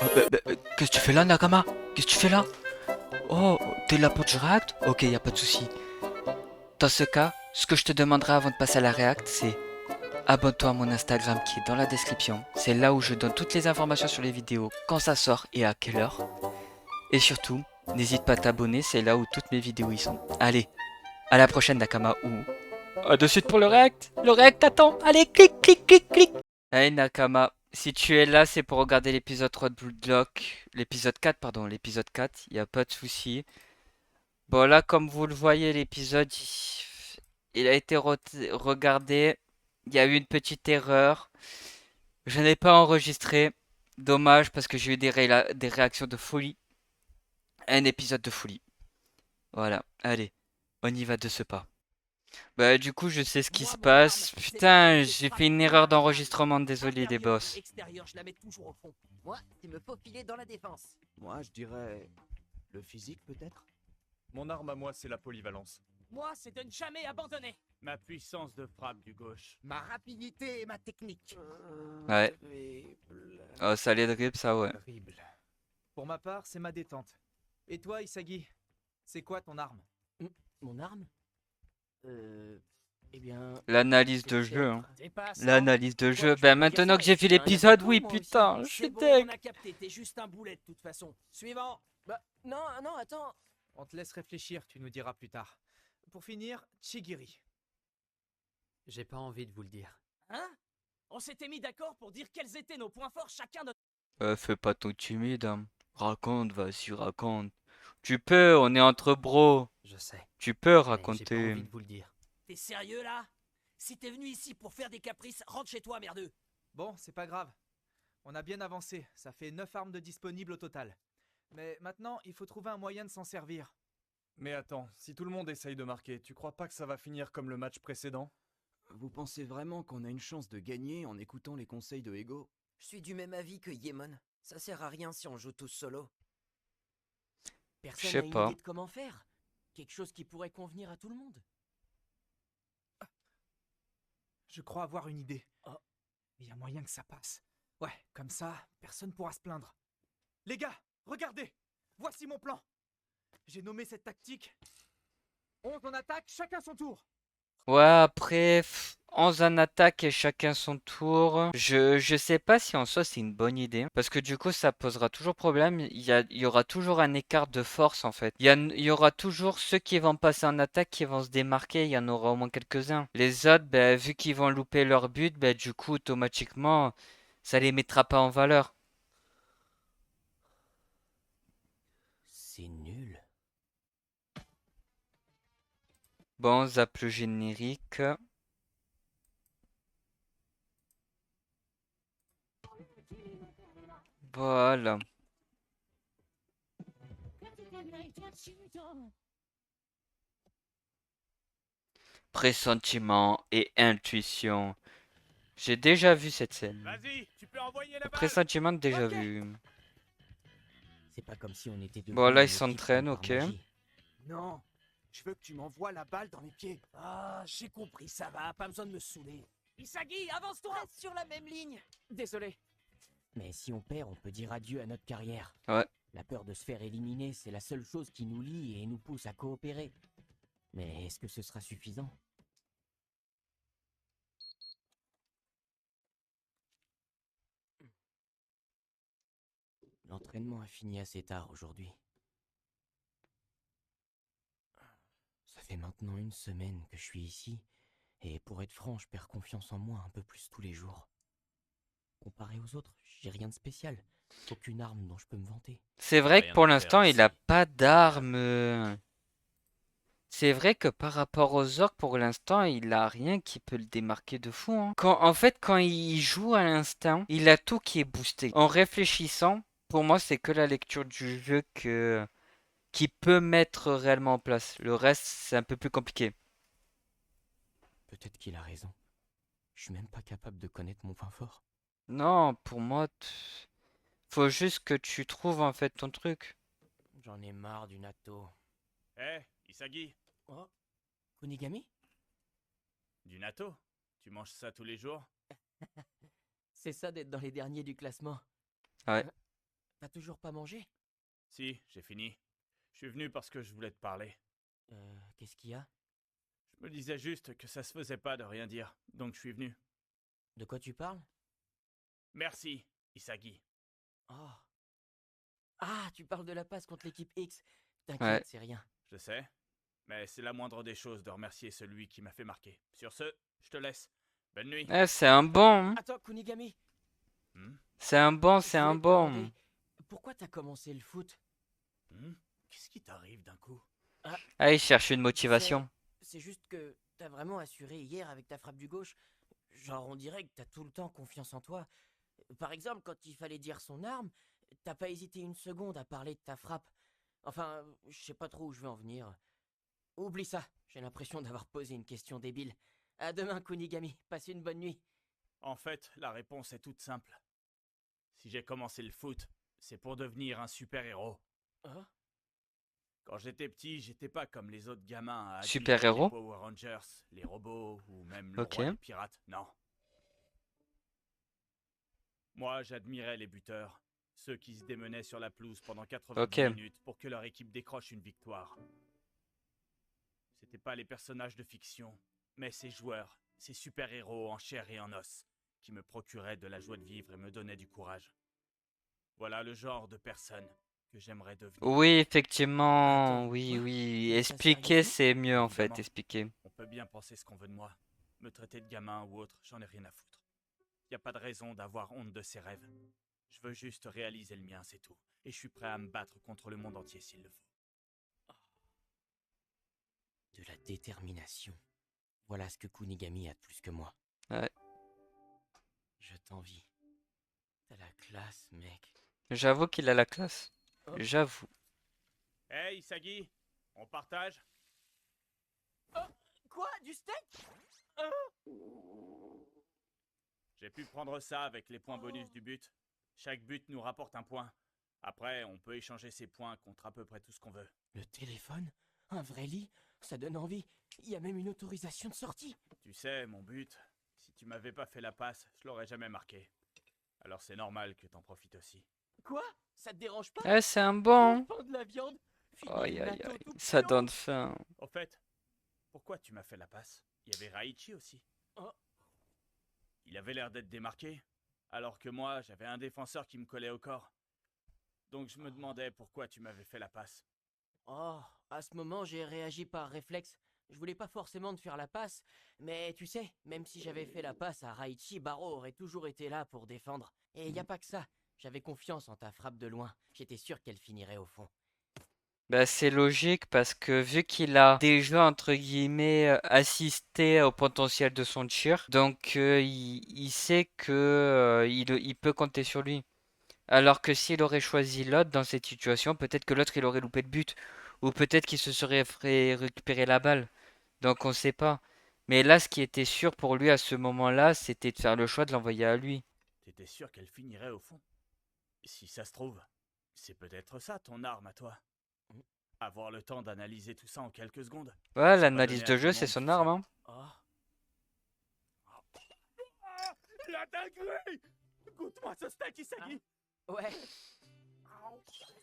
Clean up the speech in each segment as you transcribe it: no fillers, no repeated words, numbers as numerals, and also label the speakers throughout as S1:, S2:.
S1: Qu'est-ce que tu fais là, Nakama? Qu'est-ce que tu fais là? Oh, t'es là pour du react? Ok, y a pas de souci. Dans ce cas, ce que je te demanderai avant de passer à la react, c'est abonne-toi à mon Instagram qui est dans la description. C'est là où je donne toutes les informations sur les vidéos, quand ça sort et à quelle heure. Et surtout, n'hésite pas à t'abonner, c'est là où toutes mes vidéos y sont. Allez, à la prochaine, Nakama, ou à de suite pour le react. Le react attend. Allez, clique, clique, clique, clique. Hey Nakama, si tu es là, c'est pour regarder l'épisode 3 de Bloodlock. L'épisode 4, pardon, l'épisode 4, y a pas de souci. Bon, là, comme vous le voyez, l'épisode, il a été regardé. Il y a eu une petite erreur. Je n'ai pas enregistré. Dommage, parce que j'ai eu des réactions de folie. Un épisode de folie. Voilà, allez, on y va de ce pas. Bah, du coup, je sais ce qui se
S2: Moi, mon arme,
S1: passe.
S2: c'est pas
S1: Putain,
S2: celle des
S1: j'ai fait
S2: frappes
S1: une
S2: ou
S1: erreur
S2: d'un arme.
S1: d'enregistrement, désolé les
S2: Intérieur ou
S1: boss.
S2: extérieur, je la mets toujours au fond. Moi, c'est me faufiler dans la défense.
S3: Moi, je dirais le physique peut-être.
S4: Mon arme à moi, c'est la polyvalence.
S2: Moi, c'est de ne jamais abandonner.
S5: Ma puissance de frappe du gauche.
S2: Ma rapidité et ma technique.
S1: Ouais. Oh, ça allait de rip, ça, ouais.
S3: Horrible. Pour ma part, c'est ma détente. Et toi, Isagi, c'est quoi ton arme?
S2: Mon arme Eh bien...
S1: L'analyse de jeu, hein.
S2: C'est pas ça.
S1: L'analyse de
S2: Quoi,
S1: jeu.
S2: je
S1: Ben,
S2: peux pas dire
S1: maintenant
S2: ça,
S1: que j'ai
S2: je
S1: vu
S2: suis un
S1: l'épisode,
S2: attaquant,
S1: oui,
S2: moi aussi.
S1: putain, je
S2: C'est
S1: suis
S2: bon,
S1: deg.
S2: on a capté, t'es juste un boulet de toute façon. Suivant. Bah, non, non, attends.
S3: On te laisse réfléchir, tu nous diras plus tard. Pour finir, Chigiri.
S6: J'ai pas envie de vous le dire.
S2: Hein? On s'était mis d'accord pour dire quels étaient nos points forts chacun de...
S1: Fais pas ton timide, hein. Raconte, vas-y, raconte. Tu peux, on est entre bros.
S6: Je sais.
S1: Tu peux
S6: Mais j'ai pas
S1: raconter.
S6: envie de vous le dire.
S2: T'es sérieux là? Si t'es venu ici pour faire des caprices, rentre chez toi, merdeux.
S3: Bon, c'est pas grave. On a bien avancé, ça fait 9 armes de disponibles au total. Mais maintenant, il faut trouver un moyen de s'en servir.
S4: Mais attends, si tout le monde essaye de marquer, tu crois pas que ça va finir comme le match précédent?
S3: Vous pensez vraiment qu'on a une chance de gagner en écoutant les conseils de Ego?
S2: Je suis du même avis que Yemon. Ça sert à rien si on joue tous solo.
S1: Je
S2: Personne
S1: sais
S2: n'a une
S1: pas.
S2: idée de comment faire. Quelque chose qui pourrait convenir à tout le monde.
S3: Je crois avoir une idée.
S2: Oh.
S3: Il y a moyen que ça passe. Ouais, comme ça, personne pourra se plaindre. Les gars, regardez! Voici mon plan! J'ai nommé cette tactique 11 en attaque, chacun son tour!
S1: Ouais, après, 11 en attaque et chacun son tour. Je sais pas si en soi c'est une bonne idée. Parce que du coup, ça posera toujours problème. Il y aura toujours un écart de force en fait. Il y aura toujours ceux qui vont passer en attaque qui vont se démarquer. Il y en aura au moins quelques-uns. Les autres, ben, vu qu'ils vont louper leur but, ben, du coup, automatiquement, ça les mettra pas en valeur.
S2: C'est nul.
S1: Bon, on zappe le générique. Voilà. Pressentiment et intuition. J'ai déjà vu cette scène.
S5: Vas-y, tu peux envoyer la
S1: Le
S5: balle.
S1: pressentiment déjà
S3: Ok.
S1: vu.
S2: C'est pas comme si on était devenus
S1: Bon, là,
S2: une
S1: il
S2: équipe
S1: s'entraîne,
S2: comme par
S1: ok.
S2: magie.
S3: Non, je veux que tu m'envoies la balle dans les pieds.
S2: Ah, j'ai compris, ça va, pas besoin de me saouler. Isagi, avance-toi! Reste sur la même ligne!
S3: Désolé.
S2: Mais si on perd, on peut dire adieu à notre carrière.
S1: Ouais.
S2: La peur de se faire éliminer, c'est la seule chose qui nous lie et nous pousse à coopérer. Mais est-ce que ce sera suffisant? L'entraînement a fini assez tard aujourd'hui. Ça fait maintenant une semaine que je suis ici, et pour être franc, je perds confiance en moi un peu plus tous les jours. Comparé aux autres, j'ai rien de spécial. Aucune arme dont je peux me vanter.
S1: C'est vrai que
S5: Rien
S1: pour
S5: à faire
S1: l'instant, il a
S5: ici.
S1: pas d'arme. C'est vrai que par rapport aux orques, pour l'instant, il a rien qui peut le démarquer de fou, hein. En fait, quand il joue à l'instinct, il a tout qui est boosté. En réfléchissant, pour moi, c'est que la lecture du jeu qui peut mettre réellement en place. Le reste, c'est un peu plus compliqué.
S2: Peut-être qu'il a raison. Je suis même pas capable de connaître mon point fort.
S1: Non, pour moi, faut juste que tu trouves en fait ton truc.
S2: J'en ai marre du natto.
S5: Eh, Isagi,
S2: Oh, Kunigami?
S5: du natto? Tu manges ça tous les jours?
S2: C'est ça d'être dans les derniers du classement.
S1: Ouais.
S2: T'as toujours pas mangé?
S5: Si, j'ai fini. Je suis venu parce que je voulais te parler.
S2: Qu'est-ce qu'il y a?
S5: Je me disais juste que ça se faisait pas de rien dire, donc je suis venu.
S2: De quoi tu parles?
S5: Merci, Isagi.
S2: Oh. Ah, tu parles de la passe contre l'équipe X.
S1: Ouais.
S2: T'inquiète, c'est rien.
S5: Je sais, mais c'est la moindre des choses de remercier celui qui m'a fait marquer. Sur ce, je te laisse. Bonne nuit.
S1: Eh, c'est un bon. Hein.
S2: Attends, Kunigami,
S5: Hmm
S1: C'est un bon,
S2: je
S1: c'est un
S2: voulais te
S1: bon.
S2: demander, pourquoi t'as commencé le foot?
S5: Hmm Qu'est-ce qui t'arrive d'un coup?
S1: Ah, il cherche une
S2: Tu sais,
S1: motivation.
S2: c'est juste que t'as vraiment assuré hier avec ta frappe du gauche. Genre, on dirait que t'as tout le temps confiance en toi. Par exemple, quand il fallait dire son arme, t'as pas hésité une seconde à parler de ta frappe. Enfin, je sais pas trop où je veux en venir. Oublie ça, j'ai l'impression d'avoir posé une question débile. À demain, Kunigami, passe une bonne nuit.
S5: En fait, la réponse est toute simple. Si j'ai commencé le foot, c'est pour devenir un super-héros.
S2: Hein?
S5: Quand j'étais petit, j'étais pas comme les autres gamins à admirer
S1: Super-héros?
S5: les Power Rangers, les robots ou même le
S1: Ok.
S5: roi des pirates. Non. Moi, j'admirais les buteurs, ceux qui se démenaient sur la pelouse pendant 90
S1: Ok.
S5: minutes pour que leur équipe décroche une victoire. C'était pas les personnages de fiction, mais ces joueurs, ces super-héros en chair et en os, qui me procuraient de la joie de vivre et me donnaient du courage. Voilà le genre de personne que j'aimerais devenir.
S1: Oui, effectivement.
S2: Attends,
S1: Oui,
S2: quoi?
S1: oui.
S2: Tu dis ça
S1: Expliquer,
S2: sérieusement?
S1: c'est mieux en fait.
S5: Évidemment.
S1: Expliquer.
S5: On peut bien penser ce qu'on veut de moi. Me traiter de gamin ou autre, j'en ai rien à foutre. Y a pas de raison d'avoir honte de ses rêves. Je veux juste réaliser le mien, c'est tout. Et je suis prêt à me battre contre le monde entier s'il le faut.
S2: De la détermination. Voilà ce que Kunigami a de plus que moi.
S1: Ouais.
S2: Je t'envie. T'as la classe, mec.
S1: J'avoue qu'il a la classe.
S2: Oh.
S1: J'avoue.
S5: Hey Isagi, on partage?
S2: Quoi? Du steak?
S5: J'ai pu prendre ça avec les points bonus du but. Chaque but nous rapporte un point. Après, on peut échanger ces points contre à peu près tout ce qu'on veut.
S2: Le téléphone? Un vrai lit? Ça donne envie. Il y a même une autorisation de sortie.
S5: Tu sais, mon but, si tu m'avais pas fait la passe, je l'aurais jamais marqué. Alors c'est normal que t'en profites aussi.
S2: Quoi? Ça te dérange pas?
S1: Eh, c'est un bon.
S2: Enfin, de la viande? Finir
S1: Aïe,
S2: une
S1: aïe,
S2: natto
S1: aïe.
S2: tout
S1: Ça
S2: cuit,
S1: donne faim.
S5: Au fait, pourquoi tu m'as fait la passe? Il y avait Raichi aussi.
S2: Oh.
S5: Il avait l'air d'être démarqué, alors que moi, j'avais un défenseur qui me collait au corps. Donc je me demandais pourquoi tu m'avais fait la passe.
S2: Oh, à ce moment, j'ai réagi par réflexe. Je voulais pas forcément te faire la passe, mais tu sais, même si j'avais fait la passe à Raichi, Baro aurait toujours été là pour défendre. Et y a pas que ça. J'avais confiance en ta frappe de loin. J'étais sûr qu'elle finirait au fond.
S1: Bah, c'est logique parce que vu qu'il a déjà entre guillemets assisté au potentiel de son tir, donc il sait que il peut compter sur lui. Alors que s'il aurait choisi l'autre dans cette situation, peut-être que l'autre il aurait loupé le but. Ou peut-être qu'il se serait fait récupérer la balle. Donc on sait pas. Mais là, ce qui était sûr pour lui à ce moment-là, c'était de faire le choix de l'envoyer à lui.
S5: T'étais sûr qu'elle finirait au fond? Si ça se trouve, c'est peut-être ça ton arme à toi. Avoir le temps d'analyser tout ça en quelques secondes.
S1: Ouais,
S5: C'est pas
S1: l'analyse
S5: donné
S1: de
S5: à tout
S1: jeu,
S5: le
S1: c'est
S5: monde,
S1: son
S5: tu sais.
S1: arme, hein.
S2: Oh,
S5: La dinguerie! Goûte-moi ce steak, Isagi!
S2: ouais.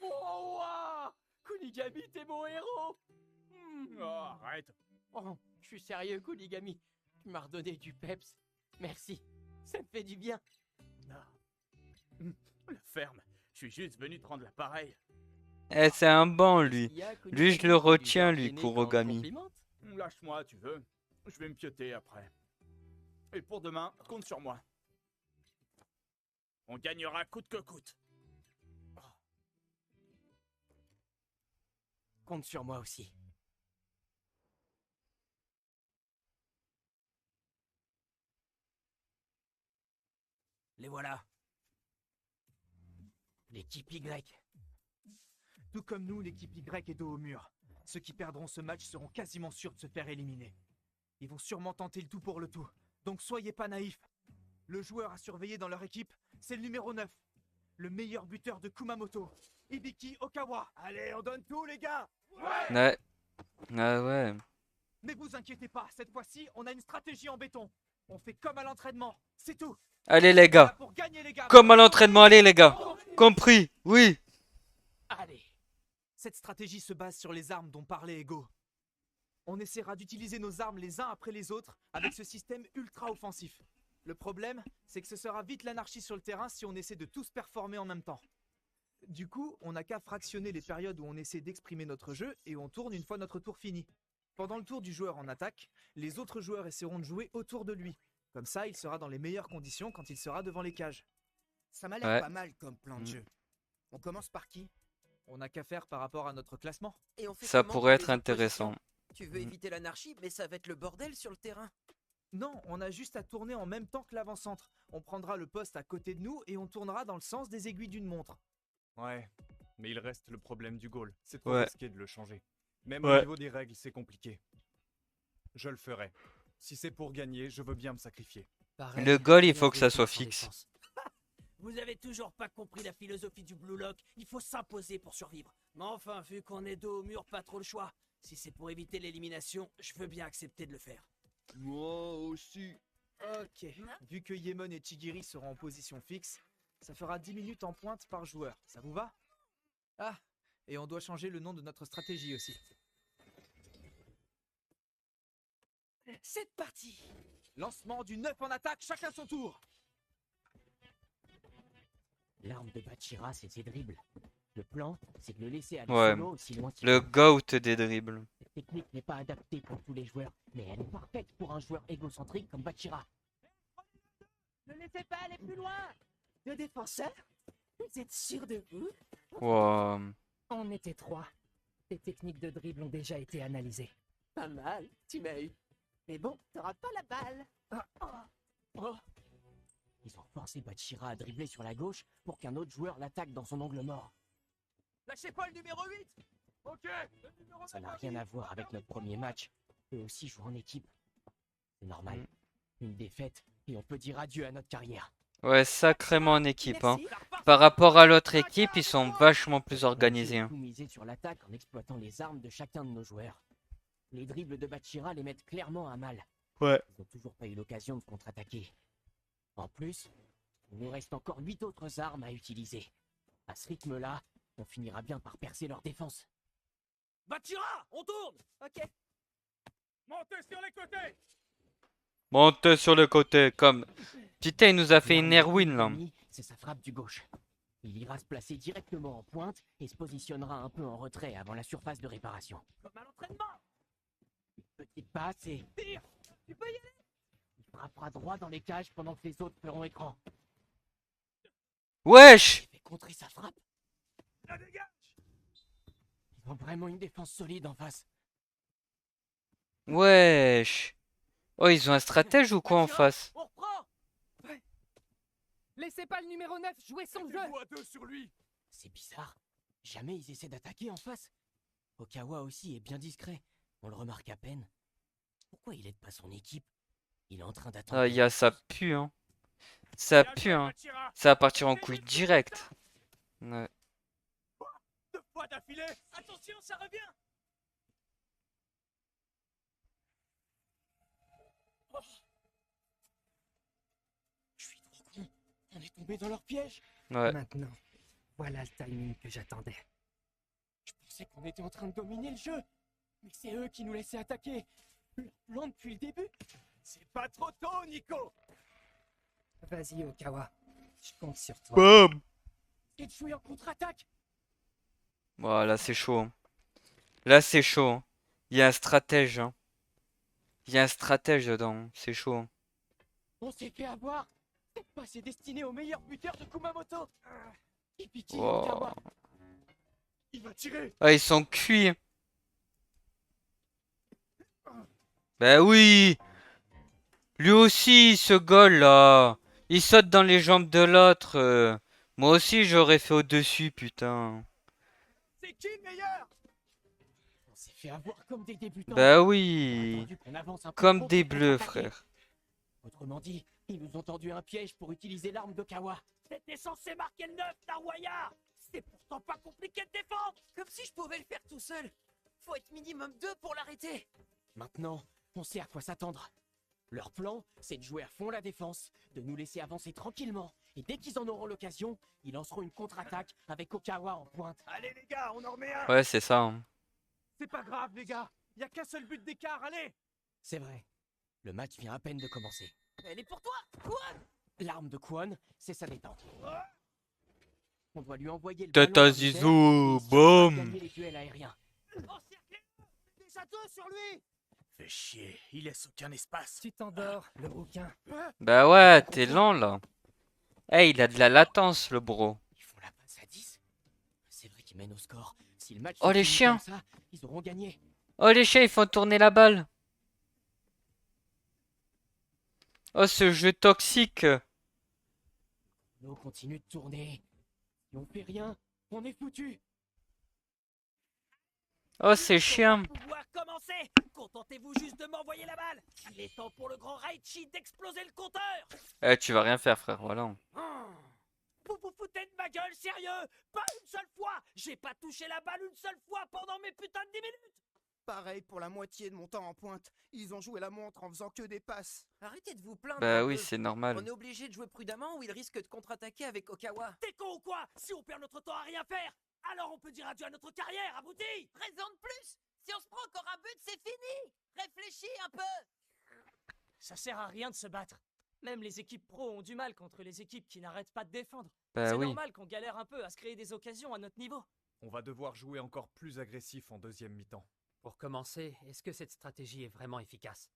S2: Oh, wow! Kunigami, t'es mon héros!
S5: Oh, arrête!
S2: Oh, je suis sérieux, Kunigami. Tu m'as redonné du peps. Merci. Ça me fait du bien.
S5: La ferme, je suis juste venu te rendre l'appareil.
S1: Eh, c'est un bon,
S2: Qu'est-ce
S1: lui.
S2: qu'il y a,
S1: Lui, je
S2: Kunigami?
S1: le
S2: T'es du
S1: retiens,
S2: genre
S1: lui,
S2: gêné quand on te
S1: Kurogami.
S2: complimente?
S5: Lâche-moi, tu veux. Je vais me pioter après. Et pour demain, compte sur moi. On gagnera coûte que coûte.
S2: Compte sur moi aussi. Les voilà. L'équipe Y.
S3: Tout comme nous, l'équipe Y est dos au mur. Ceux qui perdront ce match seront quasiment sûrs de se faire éliminer. Ils vont sûrement tenter le tout pour le tout. Donc soyez pas naïfs. Le joueur à surveiller dans leur équipe, c'est le numéro 9. Le meilleur buteur de Kumamoto, Hibiki Okawa. Allez, on donne tout les gars!
S1: Ouais. Ah ouais.
S3: Mais vous inquiétez pas, cette fois-ci, on a une stratégie en béton. On fait comme à l'entraînement, c'est tout.
S1: Allez, les
S3: On est là
S1: gars.
S3: pour gagner, les gars.
S1: Comme à l'entraînement, allez, les gars. Compris. Oui.
S3: Allez. Cette stratégie se base sur les armes dont parlait Ego. On essaiera d'utiliser nos armes les uns après les autres avec ce système ultra offensif. Le problème, c'est que ce sera vite l'anarchie sur le terrain si on essaie de tous performer en même temps. Du coup, on n'a qu'à fractionner les périodes où on essaie d'exprimer notre jeu et on tourne une fois notre tour fini. Pendant le tour du joueur en attaque, les autres joueurs essaieront de jouer autour de lui. Comme ça, il sera dans les meilleures conditions quand il sera devant les cages.
S7: Ça m'a l'air
S1: Ouais.
S7: pas mal comme plan de jeu. On commence par qui?
S3: On n'a qu'à faire par rapport à notre classement.
S7: Et on fait
S1: Ça
S7: comment
S1: pourrait
S7: pour
S1: être
S7: les autres
S1: intéressant.
S7: positions? Tu veux
S1: Mm.
S7: éviter l'anarchie, mais ça va être le bordel sur le terrain.
S3: Non, on a juste à tourner en même temps que l'avant-centre. On prendra le poste à côté de nous et on tournera dans le sens des aiguilles d'une montre.
S4: Ouais, mais il reste le problème du goal. C'est trop
S1: Ouais.
S4: risqué de le changer. Même
S1: Ouais.
S4: au niveau des règles, c'est compliqué. Je le ferai. Si c'est pour gagner, je veux bien me sacrifier.
S6: Pareil,
S1: Le goal, il
S6: rien
S1: faut que
S6: de
S1: ça soit
S6: sans
S1: fixe.
S6: défense.
S8: Vous avez toujours pas compris la philosophie du Blue Lock. Il faut s'imposer pour survivre. Mais enfin, vu qu'on est dos au mur, pas trop le choix. Si c'est pour éviter l'élimination, je veux bien accepter de le faire.
S7: Moi aussi.
S3: Ok, vu que Yemon et Chigiri seront en position fixe, ça fera 10 minutes en pointe par joueur. Ça vous va? Ah, et on doit changer le nom de notre stratégie aussi.
S8: C'est parti.
S3: Lancement du 9 en attaque, chacun son tour.
S2: L'arme de Bachira, c'est ses dribbles. Le plan, c'est de le laisser aller
S1: Ouais.
S2: solo aussi loin qu'il
S1: Le
S2: peut.
S1: goat des dribbles.
S2: Cette technique n'est pas adaptée pour tous les joueurs, mais elle est parfaite pour un joueur égocentrique comme Bachira.
S8: Ne laissez pas aller plus loin. Le défenseur, vous êtes sûr de vous?
S1: Wow.
S8: On était 3. Les techniques de dribble ont déjà été analysées. Pas mal, tu m'as eu. Mais bon, t'auras pas la balle.
S2: Ils ont forcé Bachira à dribbler sur la gauche pour qu'un autre joueur l'attaque dans son angle mort.
S3: Lâchez pas le numéro 8. Ok.
S2: Ça n'a rien à voir avec notre premier match. Eux aussi jouent en équipe. C'est normal. Une défaite et on peut dire adieu à notre carrière.
S1: Ouais, sacrément en équipe, hein.
S8: Merci.
S1: Par rapport à l'autre équipe, ils sont vachement plus
S2: On a
S1: organisés,
S2: aussi
S1: hein.
S2: tout misé sur l'attaque en exploitant les armes de chacun de nos joueurs. Les dribbles de Bachira les mettent clairement à mal.
S1: Ouais.
S2: Ils n'ont toujours pas eu l'occasion de contre-attaquer. En plus, il nous reste encore 8 autres armes à utiliser. À ce rythme-là, on finira bien par percer leur défense.
S8: Bachira, on tourne.
S7: Ok.
S5: Montez sur les côtés.
S1: Montez sur le côté, comme... Putain, il nous a fait une
S2: L'arme
S1: Erwin,
S2: de
S1: là.
S2: l'ennemi, c'est sa frappe du gauche. Il ira se placer directement en pointe et se positionnera un peu en retrait avant la surface de réparation.
S8: Comme à l'entraînement.
S2: Une petite passe et...
S8: Tire. Tu peux y aller.
S2: Il frappera droit dans les cages pendant que les autres feront écran.
S1: Wesh!
S2: Il fait contrer sa frappe.
S5: La dégage.
S2: Ils ont vraiment une défense solide en face.
S1: Wesh! Oh, ils ont un stratège ou quoi en face?
S8: On reprend.
S6: Laissez pas le numéro 9 jouer son jeu.
S5: Mettez-vous à deux sur lui.
S2: C'est bizarre. Jamais ils essaient d'attaquer en face. Okawa aussi est bien discret. On le remarque à peine. Pourquoi il aide pas son équipe? Il est en train d'attendre.
S1: Ah, ça pue, hein. Ça
S5: Bien
S1: pue,
S5: joué,
S1: hein.
S5: Bachira.
S1: Ça va partir en couille direct. Ouais.
S5: 2 fois d'affilée.
S8: Attention, ça revient.
S2: Je suis trop con. On est tombé dans leur piège.
S1: Ouais.
S6: Maintenant, voilà le timing que j'attendais.
S2: Je pensais qu'on était en train de dominer le jeu. Mais c'est eux qui nous laissaient attaquer. Leur plan depuis le début.
S5: C'est pas trop tôt, Nico.
S6: Vas-y, Okawa. Je compte sur toi.
S1: Boum!
S2: Et de jouer en contre-attaque.
S1: Voilà, c'est chaud, hein. Là, c'est chaud, hein. Il y a un stratège, hein. Il y a un stratège dedans, hein. C'est chaud, hein.
S2: On s'est fait avoir. Cette passe est destinée au meilleur buteur de Kumamoto. Hibiki
S1: Wow.
S2: Okawa.
S5: Il va tirer.
S1: Ah, ils sont cuits. Ben oui! Lui aussi, ce goal là. Il saute dans les jambes de l'autre. Moi aussi, j'aurais fait au-dessus, putain.
S5: C'est qui le meilleur?
S2: On s'est fait avoir comme des débutants.
S1: Ben
S2: On a
S1: oui.
S2: attendu qu'on avance un peu
S1: Comme
S2: trop
S1: des
S2: pour
S1: bleus,
S2: contre-attaquer.
S1: frère.
S2: Autrement dit, ils nous ont tendu un piège pour utiliser l'arme d'Okawa.
S8: T'étais censé marquer le 9, Tarwaya. C'est pourtant pas compliqué de défendre.
S7: Comme si je pouvais le faire tout seul. Faut être minimum 2 pour l'arrêter.
S2: Maintenant, on sait à quoi s'attendre. Leur plan, c'est de jouer à fond la défense, de nous laisser avancer tranquillement Et dès qu'ils en auront l'occasion, ils lanceront une contre-attaque avec Okawa en pointe.
S3: Allez les gars, on en remet un.
S1: Ouais, c'est ça. Hein.
S3: C'est pas grave les gars. Y a qu'un seul but d'écart, allez.
S2: C'est vrai. Le match vient à peine de commencer.
S7: Elle est pour toi, Quan.
S2: L'arme de Kwon, c'est sa détente. On doit lui envoyer le
S1: Tata
S2: ballon dans les airs
S1: Zizou,
S2: et surtout
S1: boum.
S2: gagner les duels aériens.
S7: Encerclez-le. Des châteaux sur lui.
S5: Fais chier, il laisse aucun espace.
S6: Tu t'endors, le rouquin.
S1: Bah ouais, t'es lent là. Eh, il a de la latence, le bro.
S2: Ils font la passe à 10. C'est vrai qu'ils mènent au score. Si le match
S1: Oh,
S2: se
S1: les
S2: finit
S1: chiens.
S2: comme ça, ils auront gagné.
S1: Oh, les chiens, ils font tourner la balle. Oh, ce jeu toxique.
S2: L'eau continue de tourner. Si on fait rien, on est foutu.
S1: Oh, c'est chiant.
S8: Pouvoir commencer. Contentez-vous juste de m'envoyer la balle. Il est temps pour le grand Raichi d'exploser le compteur.
S1: Eh, tu vas rien faire, frère, voilà.
S8: Vous vous foutez de ma gueule, sérieux? Pas une seule fois. J'ai pas touché la balle une seule fois pendant mes putains de 10 minutes.
S7: Pareil pour la moitié de mon temps en pointe. Ils ont joué la montre en faisant que des passes. Arrêtez de vous plaindre.
S1: Bah
S7: un
S1: oui,
S7: peu.
S1: c'est normal.
S7: On est obligé de jouer prudemment ou il risque de contre-attaquer avec Okawa.
S8: T'es con ou quoi? Si on perd notre temps à rien faire, alors on peut dire adieu à notre carrière, abruti.
S7: Raison de plus. Si on se prend encore un but, c'est fini. Réfléchis un peu.
S9: Ça sert à rien de se battre. Même les équipes pro ont du mal contre les équipes qui n'arrêtent pas de défendre.
S1: Bah
S9: C'est
S1: oui.
S9: normal qu'on galère un peu à se créer des occasions à notre niveau.
S4: On va devoir jouer encore plus agressif en deuxième mi-temps.
S6: Pour commencer, est-ce que cette stratégie est vraiment efficace?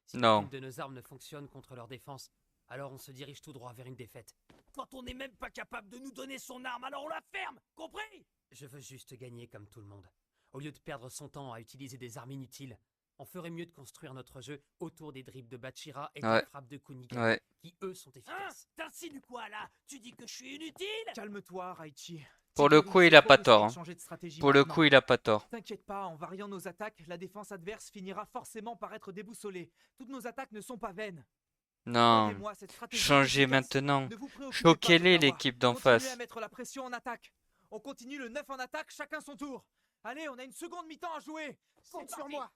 S6: Si
S1: Non.
S6: aucune de nos armes ne fonctionne contre leur défense, alors on se dirige tout droit vers une défaite.
S8: Quand on n'est même pas capable de nous donner son arme, alors on la ferme, compris?
S6: Je veux juste gagner comme tout le monde. Au lieu de perdre son temps à utiliser des armes inutiles, on ferait mieux de construire notre jeu autour des dribbles de Bachira et
S1: Ouais.
S6: des frappes de Kuniga,
S1: Ouais.
S6: qui eux sont
S8: Hein?
S6: efficaces.
S8: T'insinues quoi là? Tu dis que je suis inutile?
S3: Calme-toi, Raichi.
S1: Pour le coup, il a pas tort. Hein.
S3: Pour
S1: Pour le coup, il a pas tort.
S3: T'inquiète pas, en variant nos attaques, la défense adverse finira forcément par être déboussolée. Toutes nos attaques ne sont pas vaines.
S1: Non.
S3: Croyez-moi, cette stratégie est
S1: Changez
S3: efficace.
S1: maintenant.
S3: Ne vous préoccupez pas,
S1: Choquez-les,
S3: Togawa.
S1: l'équipe d'en
S3: Continuez
S1: face.
S3: à mettre la pression en attaque. On continue le 9 en attaque, chacun son tour. Allez, on a une seconde mi-temps à jouer.
S7: Compte sur moi.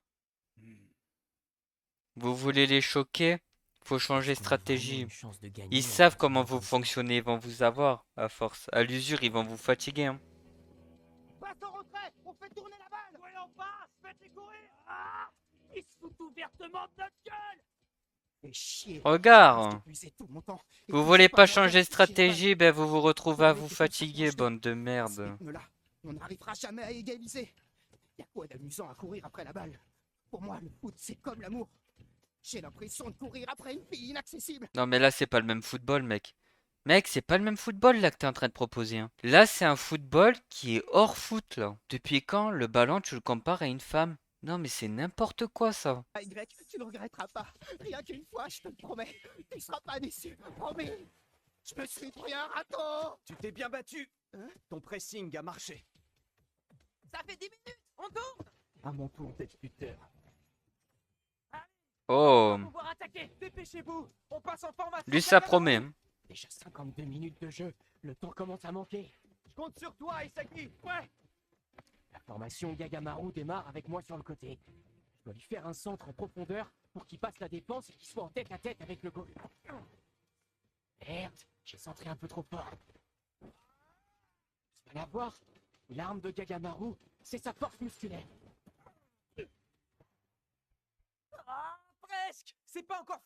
S1: Vous voulez les choquer? Faut changer
S2: Est-ce qu'on a vraiment
S1: stratégie.
S2: une chance de gagner
S1: Ils
S2: en
S1: savent
S2: continuant
S1: comment vous
S2: comme ça
S1: fonctionnez, ils vont vous avoir, à force. À l'usure, ils vont vous fatiguer. Hein.
S7: Passe en retrait. On fait tourner la balle.
S8: Voyons pas, faites-les courir! Ah! Ils se foutent ouvertement de notre gueule!
S7: Fais chier.
S1: Regarde.
S7: J'ai épuisé tout mon temps. Et
S1: Vous
S7: puis,
S1: voulez
S7: j'ai
S1: pas
S7: moyen
S1: changer
S7: de toucher la balle.
S1: stratégie, ben vous vous retrouvez à
S7: Faut
S1: vous
S7: arrêter de faire
S1: fatiguer,
S7: projeter.
S1: bande de
S7: À ce
S1: merde.
S7: rythme-là, on n'arrivera jamais à égaliser. Y a quoi d'amusant à courir après la balle? Pour moi, le foot, c'est comme l'amour. J'ai l'impression de courir après une fille inaccessible.
S1: Non mais là c'est pas le même football, mec. Mec, c'est pas le même football là que t'es en train de proposer. Hein. Là c'est un football qui est hors foot là. Depuis quand le ballon tu le compares à une femme? Non mais c'est n'importe quoi ça.
S7: Ah, Y, tu ne regretteras pas. Rien qu'une fois, je te le promets. Tu seras pas déçu. Promis. Je me suis pris un râteau.
S3: Tu t'es bien battu.
S7: Hein?
S3: Ton pressing a marché.
S7: Ça fait 10 minutes. On tourne.
S3: À mon tour d'être buteur.
S1: Oh,
S8: On va pouvoir attaquer!
S3: Dépêchez-vous. On passe en formation.
S1: lui ça promet. Hein.
S2: Déjà 52 minutes de jeu, le temps commence à manquer.
S3: Je compte sur toi, Isaki. Ouais.
S2: La formation Gagamaru démarre avec moi sur le côté. Je dois lui faire un centre en profondeur pour qu'il passe la défense et qu'il soit en tête à tête avec le goal. Merde, j'ai centré un peu trop fort. Tu vas la voir, l'arme de Gagamaru, c'est sa force musculaire.
S8: Ah, presque!
S3: C'est pas encore.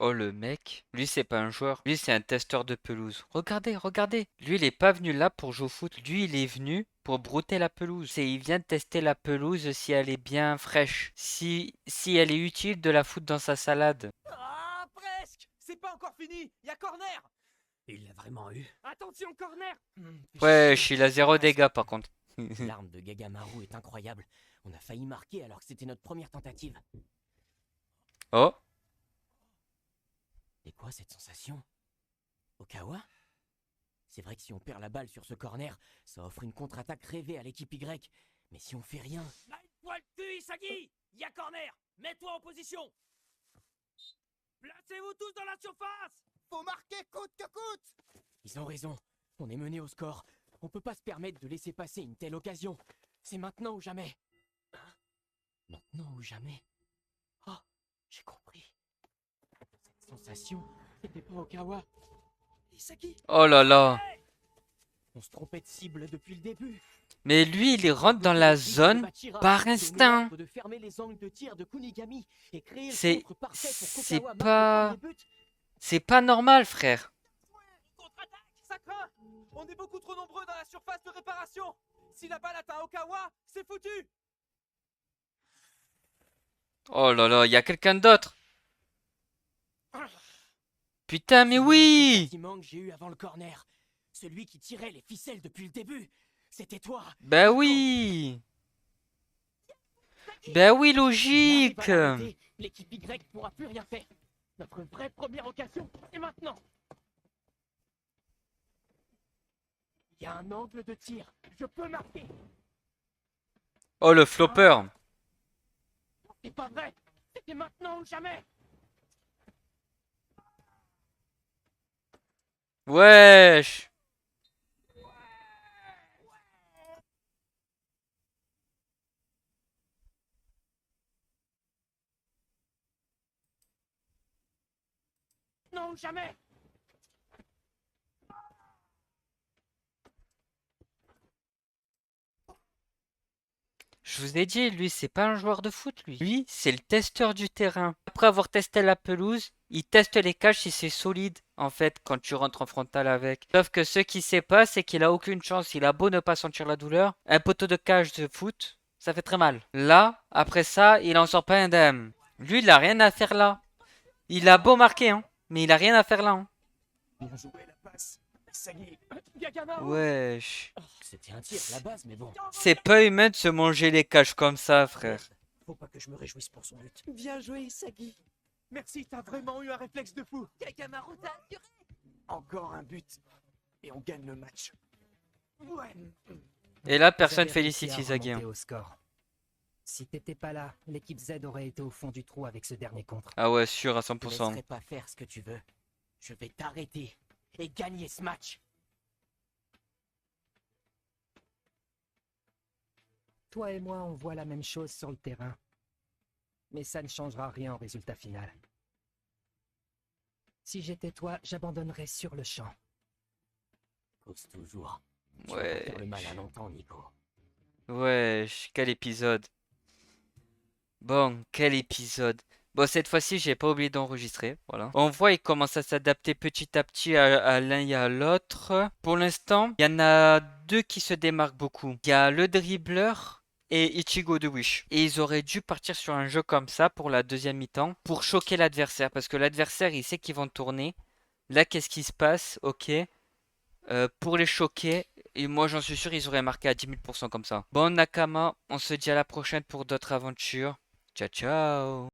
S1: Oh le mec, lui c'est pas un joueur, lui c'est un testeur de pelouse. Regardez, regardez, lui il est pas venu là pour jouer au foot, lui il est venu pour brouter la pelouse. Il vient de tester la pelouse si elle est bien fraîche, si elle est utile de la foutre dans sa salade.
S8: Ah, presque!
S3: C'est pas encore fini. Y a corner.
S6: Il l'a vraiment eu.
S8: Attention, corner!
S1: Ouais, il a 0 dégâts par contre.
S2: L'arme de Gagamaru est incroyable. On a failli marquer alors que c'était notre première tentative.
S1: Oh,
S2: C'est quoi cette sensation? Okawa? C'est vrai que si on perd la balle sur ce corner, ça offre une contre-attaque rêvée à l'équipe Y. Mais si on fait rien,
S8: Là, une poil de cul, Isagi! Y'a corner! Mets-toi en position! Placez-vous tous dans la surface!
S7: Faut marquer coûte que coûte.
S2: ils ont raison. On est mené au score. On peut pas se permettre de laisser passer une telle occasion. C'est maintenant ou jamais. Hein? Maintenant ou jamais. Oh, j'ai compris. Cette sensation, C'était pas Okawa.
S8: Isagi,
S1: Oh là là.
S2: On se trompait de cible depuis le début.
S1: Mais lui, il rentre dans la zone par instinct.
S2: De fermer les angles de tir de Kunigami et créer
S1: C'est-
S2: le centre parfait pour
S1: c'est
S2: qu'Okawa marque
S1: pas-
S2: le premier but.
S1: C'est pas normal, frère.
S3: Contre-attaque, ça craint. On est beaucoup trop nombreux dans la surface de réparation. Si la balle atteint Okawa, c'est foutu.
S1: Oh là là, il y a quelqu'un d'autre. Putain, mais
S2: C'est le
S1: oui.
S2: sentiment que j'ai eu avant le corner. Celui qui tirait les ficelles depuis le début. C'était toi.
S1: Ben oui. Ben oui,
S2: Si on
S1: logique.
S2: arrive à l'arrêter, l'équipe Y pourra plus rien faire. Notre vraie première occasion, c'est maintenant. Il y a un angle de tir. Je peux marquer.
S1: Oh, le flopper.
S2: C'est pas vrai. C'était maintenant ou jamais.
S1: Wesh.
S2: Non ou jamais.
S1: Je vous ai dit, lui, c'est pas un joueur de foot, lui. Lui, c'est le testeur du terrain. Après avoir testé la pelouse, il teste les cages si c'est solide, en fait, quand tu rentres en frontal avec. Sauf que ce qu'il sait pas, c'est qu'il a aucune chance. Il a beau ne pas sentir la douleur. Un poteau de cage de foot, ça fait très mal. Là, après ça, il en sort pas indemne. Lui, il a rien à faire là. Il a beau marquer, hein, mais il a rien à faire là. Hein.
S3: Bien joué la passe. Isagi.
S1: Wesh.
S2: C'était un tir à la base, mais bon.
S1: C'est pas humain de se manger les cages comme ça, frère.
S8: faut pas que je me réjouisse pour son but.
S3: Bien joué, Isagi. Merci, t'as vraiment eu un réflexe de fou.
S8: Kakamaru t'a assuré.
S3: Encore un but. Et on gagne le match. Ouais.
S1: Et là,
S7: Vous
S1: personne
S7: avez
S1: félicite
S7: réussi à
S1: Isagi.
S7: remonter
S1: Hein.
S7: au score. Si t'étais pas là, l'équipe Z aurait été au fond du trou avec ce dernier contre.
S1: Ah ouais, sûr, à
S2: Je te
S1: 100%.
S2: laisserai pas faire ce que tu veux. Je vais t'arrêter et gagner ce match.
S7: Toi et moi, on voit la même chose sur le terrain. Mais ça ne changera rien au résultat final. Si j'étais toi, j'abandonnerais sur le champ.
S2: Cause toujours. Tu vas pas
S1: Ouais.
S2: faire le mal à longtemps, Nico.
S1: Wesh, quel épisode. Bon, quel épisode. Bon, cette fois-ci, j'ai pas oublié d'enregistrer. Voilà. On voit, il commence à s'adapter petit à petit à l'un et à l'autre. Pour l'instant, il y en a deux qui se démarquent beaucoup. Il y a le dribbleur et Ichigo de Wish. Et ils auraient dû partir sur un jeu comme ça pour la deuxième mi-temps pour choquer l'adversaire. Parce que l'adversaire, il sait qu'ils vont tourner. Là, qu'est-ce qui se passe? Ok. Pour les choquer. Et moi, j'en suis sûr, ils auraient marqué à 10 000% comme ça. Bon, Nakama, on se dit à la prochaine pour d'autres aventures. Ciao, ciao.